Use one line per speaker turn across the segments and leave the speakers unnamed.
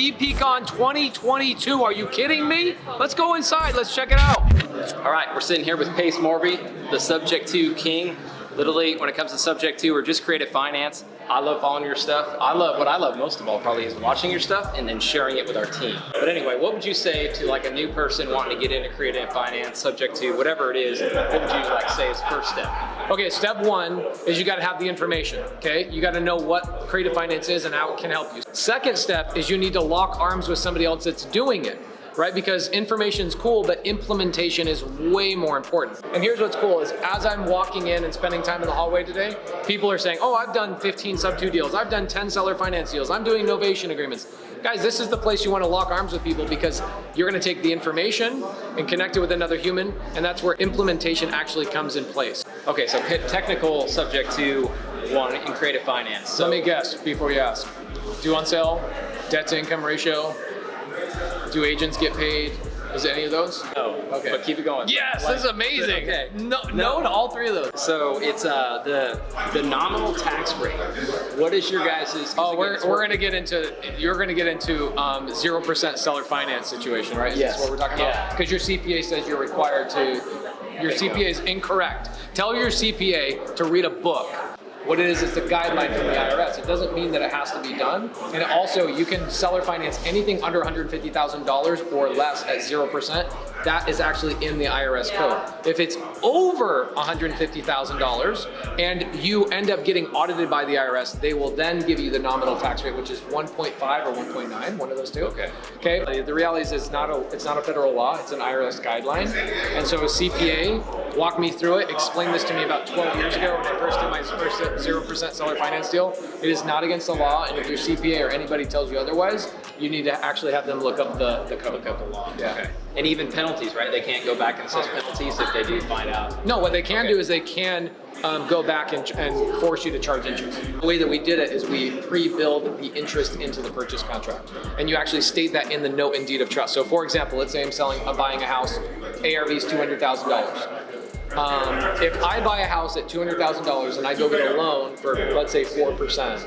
BPCON 2022. Are you kidding me? Let's go inside. Let's check it out.
All right, we're sitting here with Pace Morby, the Subject to King. Literally, when it comes to Subject to or just creative finance, I love following your stuff. What I love most of all probably is watching your stuff and then sharing it with our team. But anyway, what would you say to like a new person wanting to get into creative finance, subject to whatever it is, what would you like say is first step?
Okay, step one is you gotta have the information, okay? You gotta know what creative finance is and how it can help you. Second step is you need to lock arms with somebody else that's doing it, right? Because information's cool, but implementation is way more important. And here's what's cool is as I'm walking in and spending time in the hallway today, people are saying, oh, I've done 15 sub-2 deals. I've done 10 seller finance deals. I'm doing novation agreements. Guys, this is the place you want to lock arms with people because you're going to take the information and connect it with another human, and that's where implementation actually comes in place.
Okay, so technical subject to one in creative finance. So
let me guess before you ask. Due on sale, debt to income ratio, do agents get paid? Is it any of those?
No.
Okay.
But keep it going.
Yes, this is amazing.
Okay.
No to all three of those.
So it's the nominal tax rate. What is your guys'?
Oh, we're gonna get into. You're gonna get into 0% seller finance situation, right?
Yes.
Is this what we're talking about? Because your CPA says you're required to. Your CPA is incorrect. Tell your CPA to read a book. What it is, it's the guideline from the IRS. It doesn't mean that it has to be done. And also, you can seller finance anything under $150,000 or less at 0%. That is actually in the IRS code. If it's over $150,000 and you end up getting audited by the IRS, they will then give you the nominal tax rate, which is 1.5 or 1.9, one of those two. Okay. The reality is it's not a federal law, it's an IRS guideline. And so a CPA walked me through it, explained this to me about 12 years ago when I first did my first 0% seller finance deal. It is not against the law, and if your CPA or anybody tells you otherwise, you need to actually have them look up the code.
Look up the law.
Yeah.
Okay. And even penalties, right? They can't go back and assess penalties if they do find out.
No, what they can do is they can go back and force you to charge interest. The way that we did it is we pre-build the interest into the purchase contract. And you actually state that in the note and deed of trust. So for example, let's say I'm buying a house, ARV is $200,000. If I buy a house at $200,000 and I go get a loan for, let's say 4%,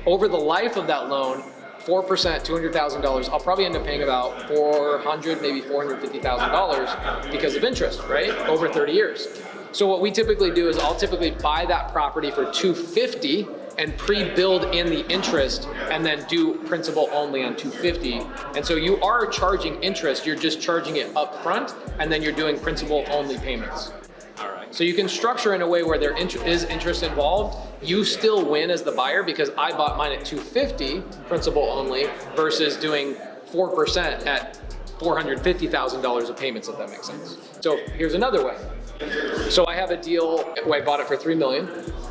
over the life of that loan, 4%, $200,000, I'll probably end up paying about $400,000, maybe $450,000 because of interest, right? Over 30 years. So what we typically do is I'll typically buy that property for $250,000 and pre-build in the interest and then do principal only on $250,000. And so you are charging interest, you're just charging it up front and then you're doing principal only payments. So you can structure in a way where there is interest involved. You still win as the buyer because I bought mine at $250,000 principal only versus doing 4% at $450,000 of payments, if that makes sense. So here's another way. So I have a deal where I bought it for $3 million.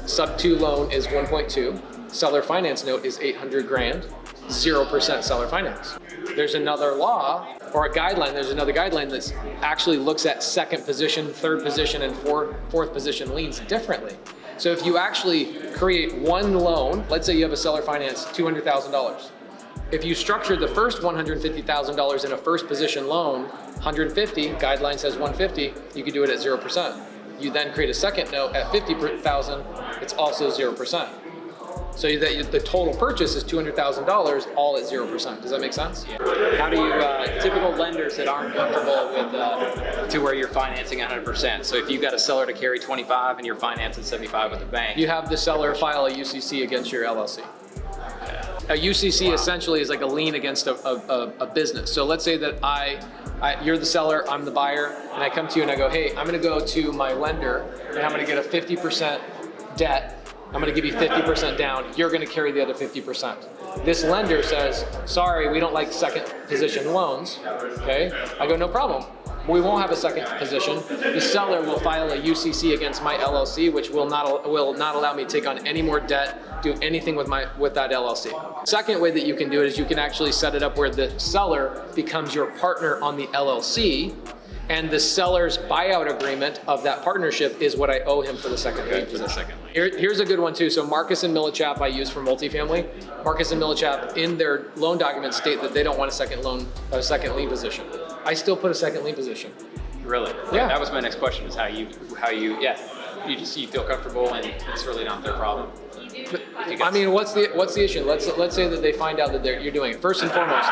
Sub-2 loan is 1.2. Seller finance note is $800,000. 0% seller finance. There's another law or a guideline. There's another guideline that actually looks at second position, third position, and fourth position liens differently. So if you actually create one loan, let's say you have a seller finance $200,000. If you structure the first $150,000 in a first position loan, 150, guideline says 150, you could do it at 0%. You then create a second note at 50,000, it's also 0%. So that the total purchase is $200,000, all at 0%. Does that make sense?
Yeah. How do you, typical lenders that aren't comfortable with, to where you're financing 100%. So if you've got a seller to carry 25 and you're financing 75 with the bank.
You have the seller file a UCC against your LLC. A UCC essentially is like a lien against a business. So let's say that you're the seller, I'm the buyer, and I come to you and I go, hey, I'm gonna go to my lender and I'm gonna get a 50% debt. I'm gonna give you 50% down, you're gonna carry the other 50%. This lender says, sorry, we don't like second position loans, okay? I go, no problem. We won't have a second position. The seller will file a UCC against my LLC, which will not allow me to take on any more debt, do anything with that LLC. Second way that you can do it is you can actually set it up where the seller becomes your partner on the LLC, and the seller's buyout agreement of that partnership is what I owe him for the second lien position. Here's a good one too. So Marcus and Millichap I use for multifamily. Marcus and Millichap in their loan documents state that they don't want a second lien position. I still put a second lien position.
Really?
Yeah.
That was my next question, is how you feel comfortable and it's really not their problem.
You do
I mean, what's the issue? Let's say that they find out that you're doing it. First and foremost,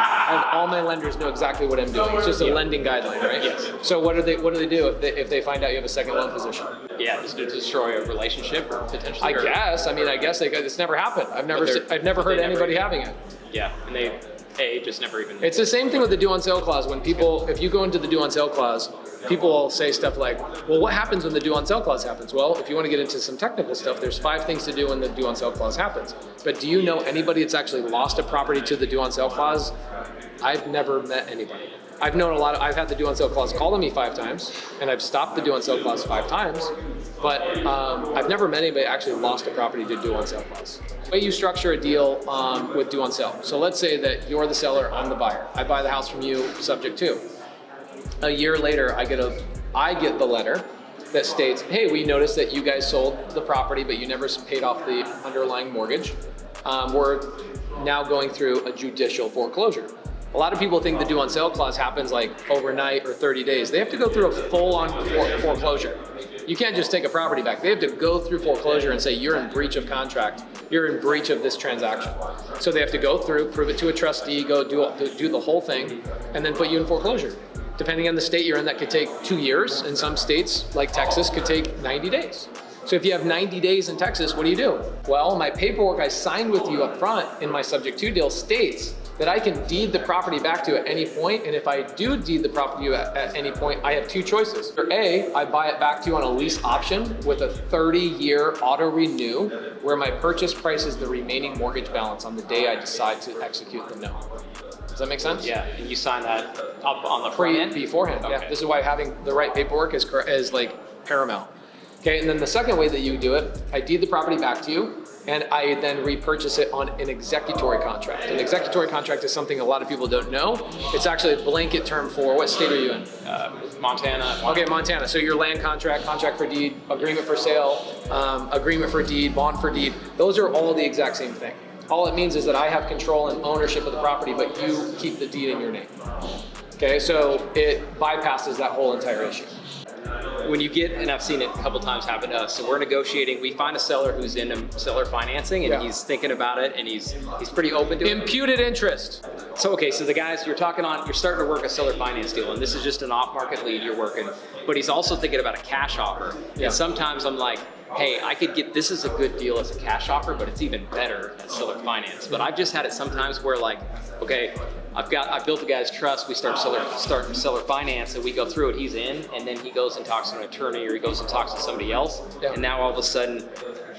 all my lenders know exactly what I'm doing. It's just a lending guideline, right? Yes. So what do they do if they find out you have a second loan position?
Yeah, just to destroy a relationship or potentially.
I guess it's never happened. I've never heard anybody having it.
Yeah, and they just never even.
It's the same thing with the due on sale clause. When if you go into the due on sale clause, people will say stuff like, well, what happens when the due on sale clause happens? Well, if you want to get into some technical stuff, there's 5 things to do when the due on sale clause happens. But do you know anybody that's actually lost a property to the due on sale clause? I've never met anybody. I've had the due on sale clause call to me 5 times, and I've stopped the due on sale clause 5 times, but I've never met anybody that actually lost a property to due on sale clause. The way you structure a deal with due on sale. So let's say that you're the seller, I'm the buyer. I buy the house from you, subject to. A year later, I get the letter that states, hey, we noticed that you guys sold the property, but you never paid off the underlying mortgage. We're now going through a judicial foreclosure. A lot of people think the due on sale clause happens like overnight or 30 days. They have to go through a full-on foreclosure. You can't just take a property back. They have to go through foreclosure and say, you're in breach of contract. You're in breach of this transaction. So they have to go through, prove it to a trustee, go do the whole thing, and then put you in foreclosure. Depending on the state you're in, that could take 2 years. In some states, like Texas, could take 90 days. So if you have 90 days in Texas, what do you do? Well, my paperwork I signed with you up front in my subject to deal states that I can deed the property back to you at any point, and if I do deed the property to you at any point, I have 2 choices. Or A, I buy it back to you on a lease option with a 30-year auto renew, where my purchase price is the remaining mortgage balance on the day I decide to execute the note. Does that make sense?
Yeah, and you sign that up on the front end?
Beforehand, okay. Yeah. This is why having the right paperwork is like paramount. Okay, and then the second way that you do it, I deed the property back to you, and I then repurchase it on an executory contract. An executory contract is something a lot of people don't know. It's actually a blanket term for, what state are you in?
Montana.
Okay, Montana. So your land contract, contract for deed, agreement for sale, agreement for deed, bond for deed, those are all the exact same thing. All it means is that I have control and ownership of the property, but you keep the deed in your name. Okay, so it bypasses that whole entire issue.
When you get, and I've seen it a couple times happen to us, so we're negotiating, we find a seller who's in seller financing, and he's thinking about it, and he's pretty open to it.
Imputed interest.
So, okay, so the guys you're starting to work a seller finance deal, and this is just an off-market lead you're working, but he's also thinking about a cash offer. Yeah. And sometimes I'm like, hey, this is a good deal as a cash offer, but it's even better as seller finance. But I've just had it sometimes where like, okay, I built the guy's trust, we start seller finance, and we go through it, he's in, and then he goes and talks to an attorney, or he goes and talks to somebody else, and now all of a sudden,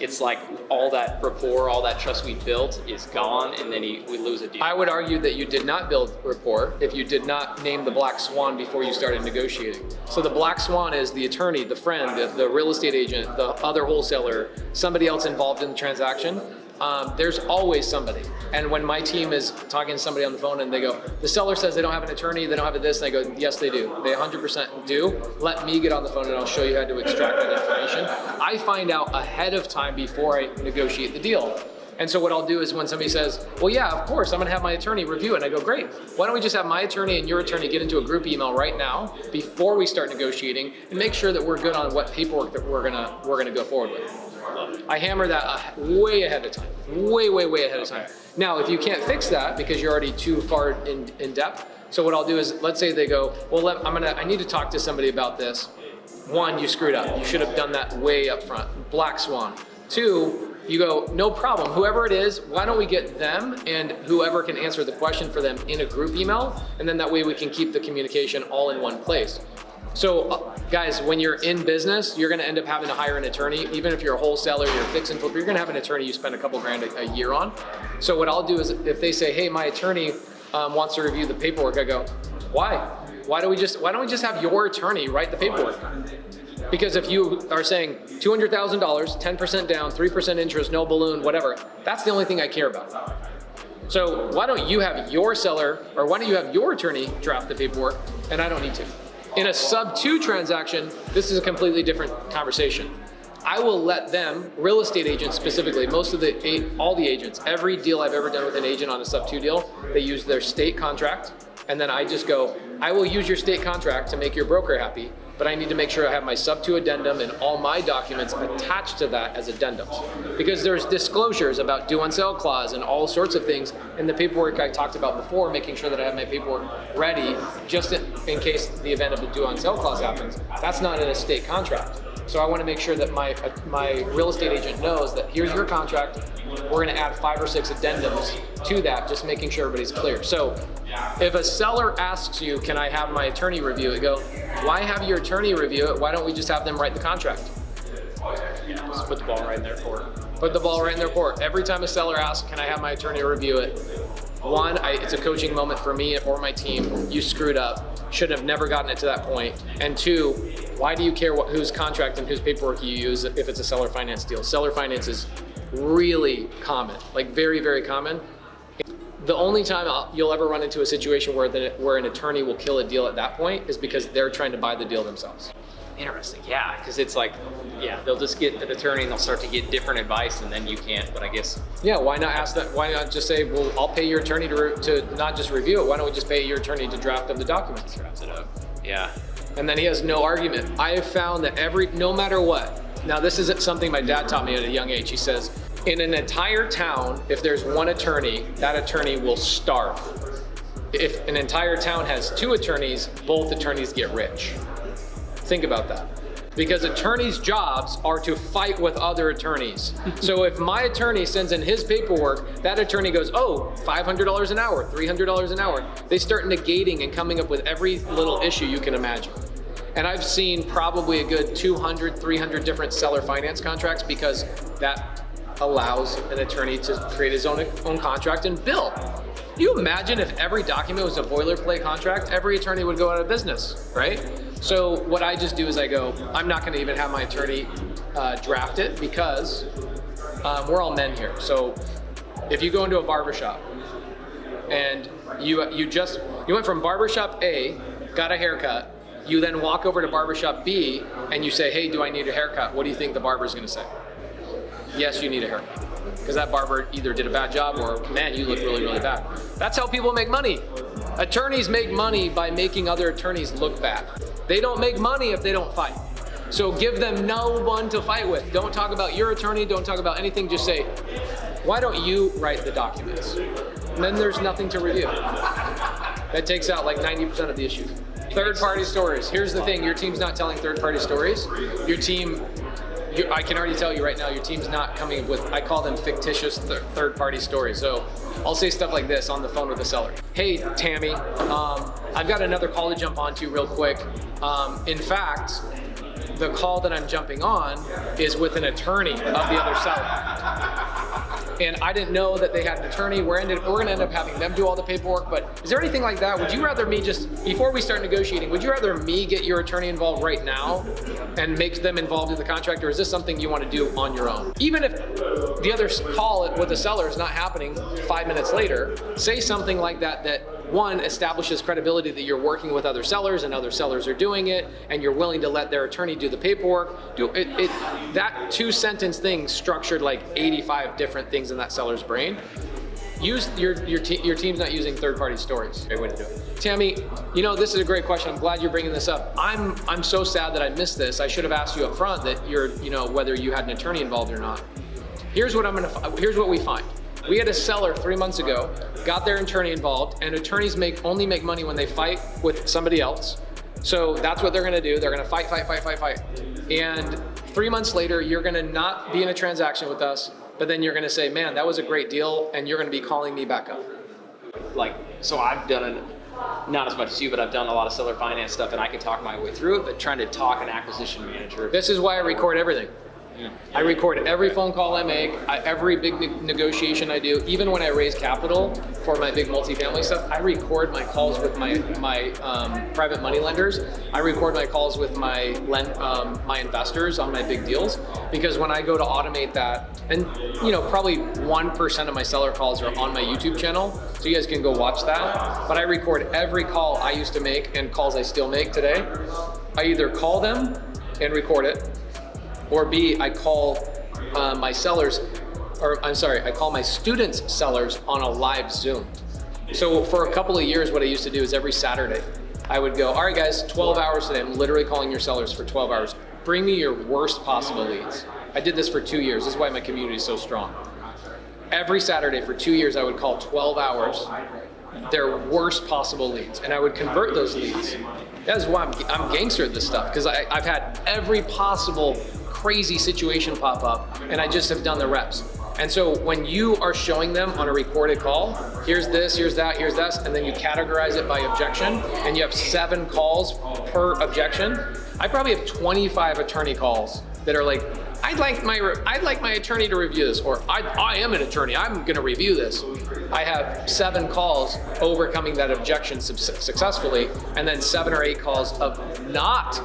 it's like all that rapport, all that trust we built is gone, and then we lose a deal.
I would argue that you did not build rapport if you did not name the black swan before you started negotiating. So the black swan is the attorney, the friend, the real estate agent, the other wholesaler, somebody else involved in the transaction. There's always somebody. And when my team is talking to somebody on the phone and they go, the seller says they don't have an attorney, they don't have this, and I go, yes, they do. They 100% do. Let me get on the phone and I'll show you how to extract that information. I find out ahead of time before I negotiate the deal. And so what I'll do is when somebody says, well, yeah, of course, I'm gonna have my attorney review it. And I go, great. Why don't we just have my attorney and your attorney get into a group email right now before we start negotiating and make sure that we're good on what paperwork that we're gonna go forward with. I hammer that way ahead of time, way ahead of time. Now, if you can't fix that because you're already too far in depth, so what I'll do is, let's say they go, well, I need to talk to somebody about this. 1, you screwed up. You should have done that way up front. Black swan. 2, you go, no problem. Whoever it is, why don't we get them and whoever can answer the question for them in a group email, and then that way we can keep the communication all in one place. So guys, when you're in business, you're gonna end up having to hire an attorney. Even if you're a wholesaler, you're a fix and flip, you're gonna have an attorney you spend a couple grand a year on. So what I'll do is if they say, hey, my attorney wants to review the paperwork, I go, why? Why don't we just have your attorney write the paperwork? Because if you are saying $200,000, 10% down, 3% interest, no balloon, whatever, that's the only thing I care about. So why don't you have your seller, or why don't you have your attorney draft the paperwork, and I don't need to. In a sub-2 transaction, this is a completely different conversation. I will let them, real estate agents specifically, all the agents, every deal I've ever done with an agent on a sub-2 deal, they use their state contract, and then I just go, I will use your state contract to make your broker happy, but I need to make sure I have my sub 2 addendum and all my documents attached to that as addendums. Because there's disclosures about due on sale clause and all sorts of things in the paperwork I talked about before, making sure that I have my paperwork ready just in case the event of the due on sale clause happens. That's not in a state contract. So I want to make sure that my real estate agent knows that here's your contract. We're going to add 5 or 6 addendums to that, just making sure everybody's clear. So if a seller asks you, can I have my attorney review it? Go, why have your attorney review it? Why don't we just have them write the contract?
Just put the ball right in their court.
Put the ball right in their court. Every time a seller asks, can I have my attorney review it? One, it's a coaching moment for me or my team. You screwed up. Should have never gotten it to that point. And 2, why do you care whose contract and whose paperwork you use if it's a seller finance deal? Seller finance is really common, like very, very common. The only time you'll ever run into a situation where an attorney will kill a deal at that point is because they're trying to buy the deal themselves.
Interesting, yeah, because it's like, yeah, they'll just get an attorney and they'll start to get different advice and then you can't, but I guess.
Yeah, why not ask that? Why not just say, well, I'll pay your attorney to not just review it. Why don't we just pay your attorney to draft up the documents?
Draft it up, yeah.
And then he has no argument. I have found that no matter what, now this is something my dad taught me at a young age. He says, in an entire town, if there's one attorney, that attorney will starve. If an entire town has 2 attorneys, both attorneys get rich. Think about that. Because attorneys' jobs are to fight with other attorneys. So if my attorney sends in his paperwork, that attorney goes, oh, $500 an hour, $300 an hour. They start negating and coming up with every little issue you can imagine. And I've seen probably a good 200, 300 different seller finance contracts because that allows an attorney to create his own contract and bill. Can you imagine if every document was a boilerplate contract? Every attorney would go out of business, right? So what I just do is I go, I'm not gonna even have my attorney draft it because we're all men here. So if you go into a barbershop and you went from barbershop A, got a haircut, you then walk over to barbershop B and you say, hey, do I need a haircut? What do you think the barber's gonna say? Yes, you need a haircut. Because that barber either did a bad job or, man, you look really, really bad. That's how people make money. Attorneys make money by making other attorneys look bad. They don't make money if they don't fight. So give them no one to fight with. Don't talk about your attorney, don't talk about anything, just say, why don't you write the documents? And then there's nothing to review. That takes out like 90% of the issues. Third-party stories. Here's the thing, your team's not telling third-party stories. Your team, I can already tell you right now, your team's not coming up with, I call them fictitious third-party stories. So I'll say stuff like this on the phone with the seller. Hey, Tammy, I've got another call to jump onto real quick. In fact, the call that I'm jumping on is with an attorney of the other seller. And I didn't know that they had an attorney. We're gonna end up having them do all the paperwork, but is there anything like that? Would you rather me before we start negotiating, would you rather me get your attorney involved right now and make them involved in the contract, or is this something you wanna do on your own? Even if the other call with the seller is not happening 5 minutes later, say something like that one, establishes credibility that you're working with other sellers and other sellers are doing it, and you're willing to let their attorney do the paperwork. That 2-sentence thing structured like 85 different things in that seller's brain. Your team's not using third-party stories. Great way to do it. Tammy, this is a great question. I'm glad you're bringing this up. I'm so sad that I missed this. I should have asked you up front that whether you had an attorney involved or not. Here's what we find. We had a seller 3 months ago, got their attorney involved, and attorneys only make money when they fight with somebody else. So that's what they're gonna do. They're gonna fight. And 3 months later, you're gonna not be in a transaction with us, but then you're gonna say, man, that was a great deal, and you're gonna be calling me back up.
So I've done it, not as much as you, but I've done a lot of seller finance stuff and I can talk my way through it, but trying to talk an acquisition manager.
This is why I record everything. I record every phone call I make, every big negotiation I do, even when I raise capital for my big multifamily stuff. I record my calls with my private money lenders. I record my calls with my investors on my big deals, because when I go to automate that, and probably 1% of my seller calls are on my YouTube channel, so you guys can go watch that. But I record every call I used to make and calls I still make today. I either call them and record it, or B, I call my students' sellers on a live Zoom. So for a couple of years, what I used to do is every Saturday, I would go, all right guys, 12 hours today. I'm literally calling your sellers for 12 hours. Bring me your worst possible leads. I did this for 2 years. This is why my community is so strong. Every Saturday for 2 years, I would call 12 hours their worst possible leads, and I would convert those leads. That's why I'm gangster at this stuff, because I've had every possible crazy situation pop up, and I just have done the reps. And so when you are showing them on a recorded call, here's this, here's that, here's this, and then you categorize it by objection, and you have 7 calls per objection, I probably have 25 attorney calls that are like, I'd like my attorney to review this, or I am an attorney, I'm gonna review this. I have 7 calls overcoming that objection successfully, and then 7 or 8 calls of not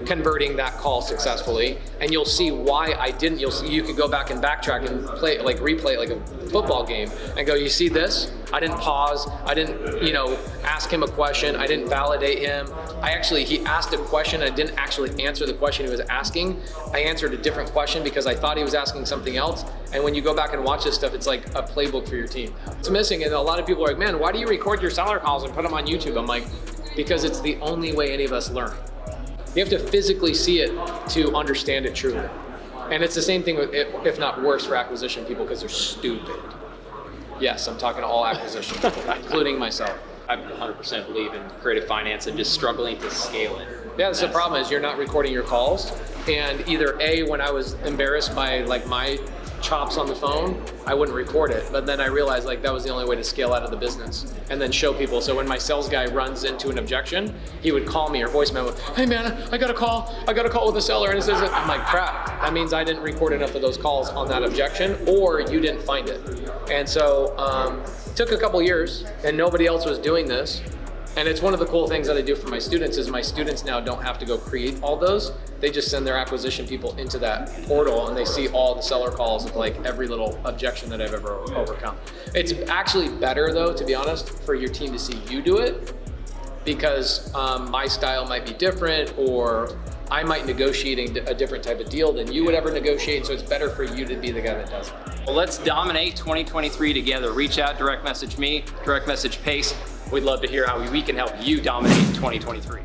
converting that call successfully, and you'll see why I didn't. You could go back and backtrack and replay it like a football game and go, you see this? I didn't pause. I didn't, ask him a question. I didn't validate him. He asked a question. I didn't actually answer the question he was asking. I answered a different question because I thought he was asking something else. And when you go back and watch this stuff, it's like a playbook for your team. It's missing, and a lot of people are like, man, why do you record your seller calls and put them on YouTube? I'm like, because it's the only way any of us learn. You have to physically see it to understand it truly. And it's the same thing with, if not worse, for acquisition people, because they're stupid. Yes, I'm talking to all acquisition people, including myself.
I 100% believe in creative finance and just struggling to scale it.
Yeah, that's the problem, is you're not recording your calls. And either A, when I was embarrassed by my chops on the phone, I wouldn't record it. But then I realized that was the only way to scale out of the business and then show people. So when my sales guy runs into an objection, he would call me or voice memo, hey man, I got a call with the seller and it says it. I'm like, crap, that means I didn't record enough of those calls on that objection, or you didn't find it. And so it took a couple years and nobody else was doing this. And it's one of the cool things that I do for my students is my students now don't have to go create all those. They just send their acquisition people into that portal and they see all the seller calls of every little objection that I've ever overcome. It's actually better though, to be honest, for your team to see you do it, because my style might be different, or I might negotiate a different type of deal than you would ever negotiate. So it's better for you to be the guy that does it.
Well, let's dominate 2023 together. Reach out, direct message me, direct message Pace. We'd love to hear how we can help you dominate 2023.